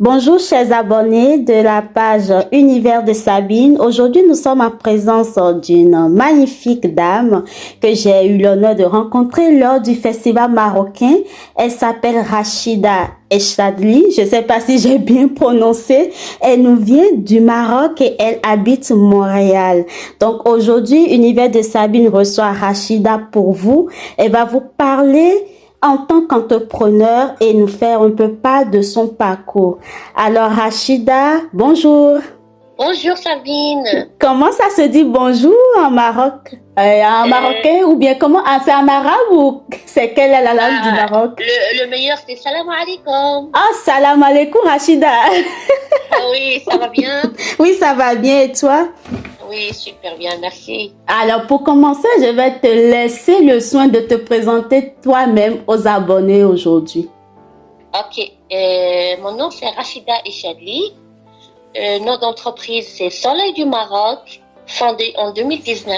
Bonjour chers abonnés de la page Univers de Sabine. Aujourd'hui, nous sommes en présence d'une magnifique dame que j'ai eu l'honneur de rencontrer lors du festival marocain. Elle s'appelle Rachida Echadli. Je ne sais pas si j'ai bien prononcé. Elle nous vient du Maroc et elle habite Montréal. Donc aujourd'hui, Univers de Sabine reçoit Rachida pour vous. Elle va vous parler en tant qu'entrepreneur et nous faire un peu part de son parcours. Alors Rachida, bonjour. Bonjour Sabine. Comment ça se dit bonjour en Maroc? En marocain ou bien comment? Ah, c'est en arabe ou c'est quelle est la langue du Maroc? Le meilleur c'est salam alaikum. Ah, salam alaikum Rachida. Oui, ça va bien? Oui, ça va bien et toi? Oui, super bien, merci. Alors, pour commencer, je vais te laisser le soin de te présenter toi-même aux abonnés aujourd'hui. Ok, mon nom c'est Rachida Echadli. Nom d'entreprise c'est Soleil du Maroc, fondé en 2019.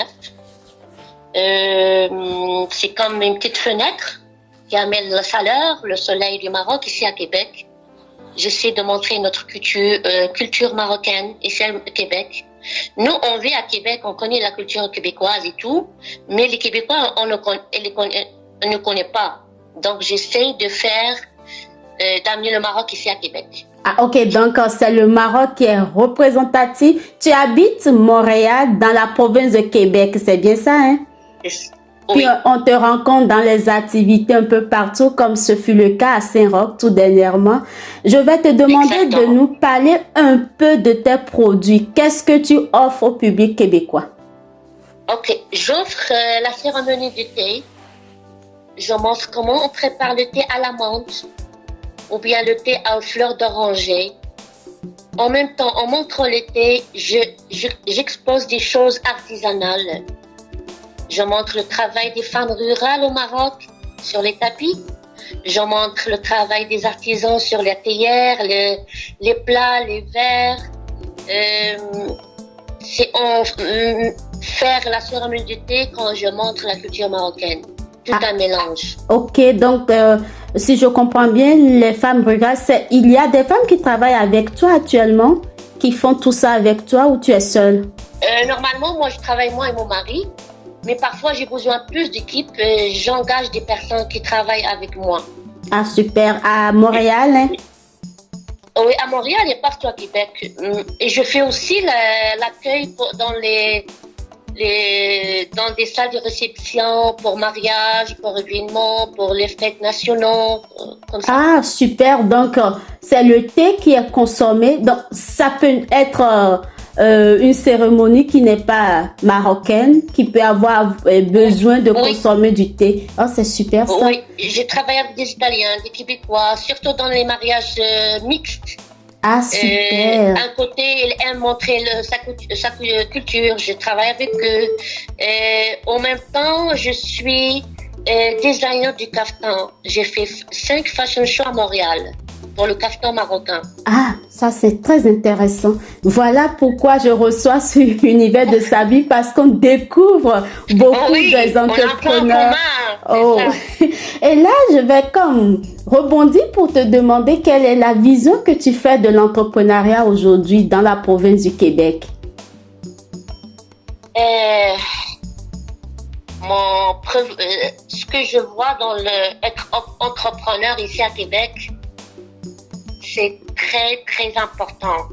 C'est comme une petite fenêtre qui amène la chaleur, le soleil du Maroc ici à Québec. J'essaie de montrer notre culture marocaine ici à Québec. Nous, on vit à Québec, on connaît la culture québécoise et tout, mais les Québécois, on ne connaît pas. Donc, j'essaie de faire, d'amener le Maroc ici à Québec. Ah, ok, donc c'est le Maroc qui est représentatif. Tu habites Montréal, dans la province de Québec, c'est bien ça, hein? Oui. Puis on te rencontre dans les activités un peu partout, comme ce fut le cas à Saint-Roch tout dernièrement. Je vais te demander Exactement. de nous parler un peu de tes produits. Qu'est-ce que tu offres au public québécois? Ok, j'offre la cérémonie du thé. Je montre comment on prépare le thé à la menthe ou bien le thé aux fleurs d'oranger. En même temps, en montrant le thé, j'expose des choses artisanales. Je montre le travail des femmes rurales au Maroc sur les tapis. Je montre le travail des artisans sur les théières, les plats, les verres. C'est en faire la cérémonie du thé quand je montre la culture marocaine. Tout un mélange. Ok, donc si je comprends bien, les femmes rurales, il y a des femmes qui travaillent avec toi actuellement, qui font tout ça avec toi ou tu es seule? Normalement, moi je travaille moi et mon mari. Mais parfois, j'ai besoin de plus d'équipe. J'engage des personnes qui travaillent avec moi. Ah, super. À Montréal, hein? Oui, à Montréal et partout à Québec. Et je fais aussi l'accueil dans des salles de réception pour mariage, pour événements, pour les fêtes nationaux, comme ça. Ah, super. Donc, c'est le thé qui est consommé. Donc, ça peut être une cérémonie qui n'est pas marocaine, qui peut avoir besoin de consommer du thé. Oh, c'est super ça. Oui, j'ai travaillé avec des Italiens, des Québécois, surtout dans les mariages mixtes. Ah, super. Un côté, ils aiment montrer sa culture. Je travaille avec eux. En même temps, je suis designer du caftan. J'ai fait 5 fashion shows à Montréal pour le caftan marocain. Ah, ça c'est très intéressant. Voilà pourquoi je reçois ce univers de Sabine, parce qu'on découvre beaucoup des entrepreneurs. Oh. Et là, je vais comme rebondir pour te demander quelle est la vision que tu fais de l'entrepreneuriat aujourd'hui dans la province du Québec. Ce que je vois dans être entrepreneur ici à Québec, c'est très, très important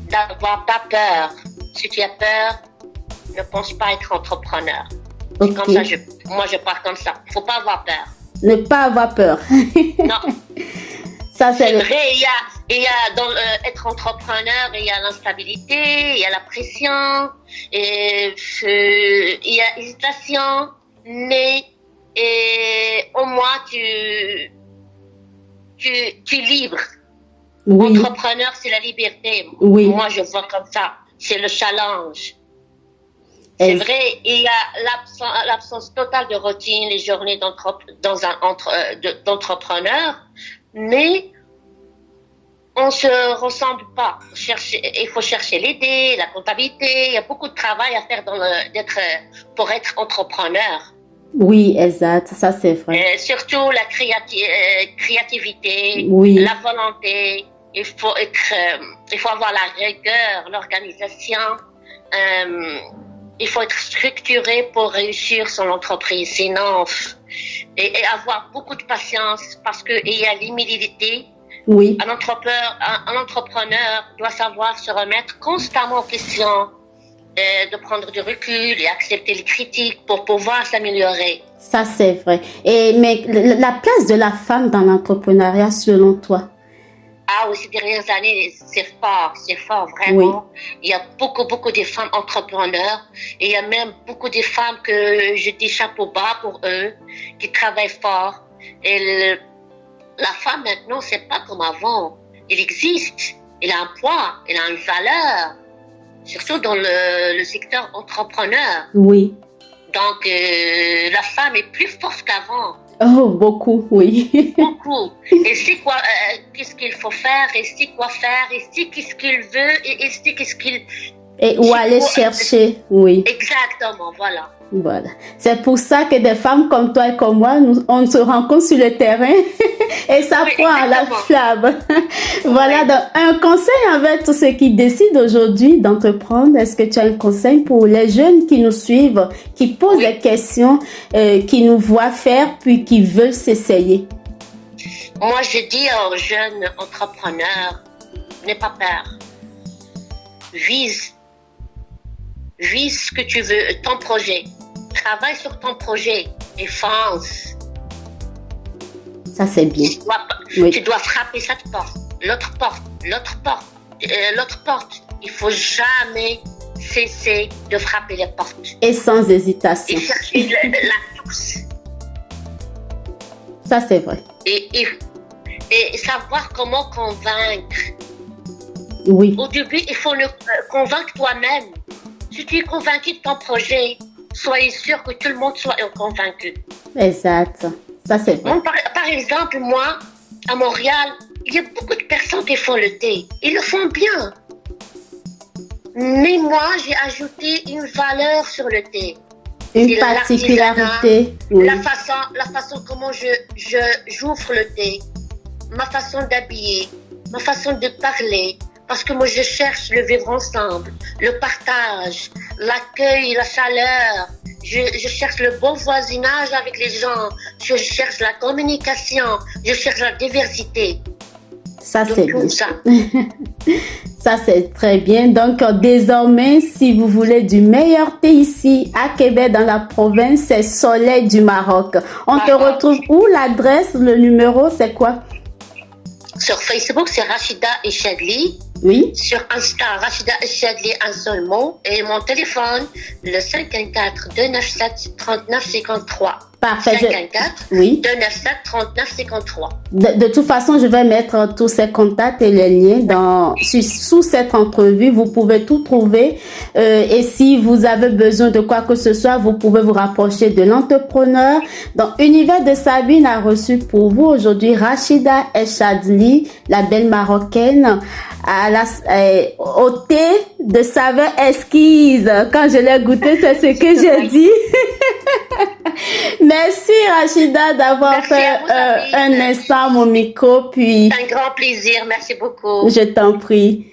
d'avoir pas peur. Si tu as peur, ne pense pas être entrepreneur. Okay. Comme ça, moi, je pars comme ça. Faut pas avoir peur. Ne pas avoir peur. Non. Ça, c'est vrai, il y a dans être entrepreneur, il y a l'instabilité, il y a la pression, il y a hésitation, mais au moins tu es libre. Oui. Entrepreneur, c'est la liberté. Oui. Moi, je vois comme ça. C'est le challenge. C'est vrai, il y a l'absence totale de routine, les journées d'entrepreneur, mais on se ressemble pas. Il faut chercher l'idée, la comptabilité. Il y a beaucoup de travail à faire pour être entrepreneur. Oui, exact. Ça, c'est vrai. Surtout la créativité, oui. la volonté. il faut avoir la rigueur, l'organisation. Il faut être structuré pour réussir son entreprise. Sinon, et avoir beaucoup de patience parce qu'il y a l'humilité. Oui. Un entrepreneur doit savoir se remettre constamment en question, de prendre du recul et accepter les critiques pour pouvoir s'améliorer. Ça, c'est vrai. Mais la place de la femme dans l'entrepreneuriat, selon toi? Ah oui, ces dernières années, c'est fort, vraiment. Oui. Il y a beaucoup de femmes entrepreneurs. Et il y a même beaucoup de femmes que je dis chapeau bas pour eux, qui travaillent fort. Et la femme, maintenant, c'est pas comme avant. Elle existe. Elle a un poids, elle a une valeur. Surtout dans le secteur entrepreneur. Oui. Donc, la femme est plus forte qu'avant. Oh, beaucoup, oui. Beaucoup. Et c'est quoi, qu'est-ce qu'il faut faire, et c'est quoi faire, et c'est qu'est-ce qu'il veut, et c'est qu'est-ce qu'il... Et où aller chercher, oui. Exactement, voilà. Voilà. C'est pour ça que des femmes comme toi et comme moi, on se rencontre sur le terrain et ça prend la flamme. Voilà, Oui. donc un conseil envers tous ceux qui décident aujourd'hui d'entreprendre. Est-ce que tu as un conseil pour les jeunes qui nous suivent, qui posent des questions, qui nous voient faire, puis qui veulent s'essayer? Moi, je dis aux jeunes entrepreneurs, n'aie pas peur. Vise ce que tu veux, ton projet. Travaille sur ton projet et fonce. Ça, c'est bien. Tu dois frapper cette porte, l'autre porte. Il faut jamais cesser de frapper les portes. Et sans hésitation. Et chercher la touche. Ça, c'est vrai. Et savoir comment convaincre. Oui. Au début, il faut le convaincre toi-même. Si tu es convaincu de ton projet, soyez sûr que tout le monde soit convaincu. Exact. Ça, c'est vrai. Par exemple, moi, à Montréal, il y a beaucoup de personnes qui font le thé. Ils le font bien. Mais moi, j'ai ajouté une valeur sur le thé. Une particularité. Oui. La façon comment j'ouvre le thé. Ma façon d'habiller. Ma façon de parler. Parce que moi, je cherche le vivre ensemble, le partage, l'accueil, la chaleur. Je cherche le bon voisinage avec les gens. Je cherche la communication. Je cherche la diversité. Ça, c'est bien. Ça. Ça, c'est très bien. Donc, désormais, si vous voulez du meilleur thé ici à Québec, dans la province, c'est Soleil du Maroc. On te retrouve où? L'adresse, le numéro, c'est quoi? Sur Facebook, c'est Rachida Echadli. Oui. Sur Insta, Rachida Echadli, un seul mot. Et mon téléphone, le 514-297-3953. Parfait. 514 oui. 297 3953. De toute façon, je vais mettre tous ces contacts et les liens sous cette entrevue. Vous pouvez tout trouver. Et si vous avez besoin de quoi que ce soit, vous pouvez vous rapprocher de l'entrepreneur. Donc, Univers de Sabine a reçu pour vous aujourd'hui Rachida Echadli, la belle marocaine, au thé de saveur esquisse. Quand je l'ai goûté, c'est ce que j'ai dit. Merci Rachida d'avoir fait un instant à mon micro. Puis un grand plaisir, merci beaucoup. Je t'en prie.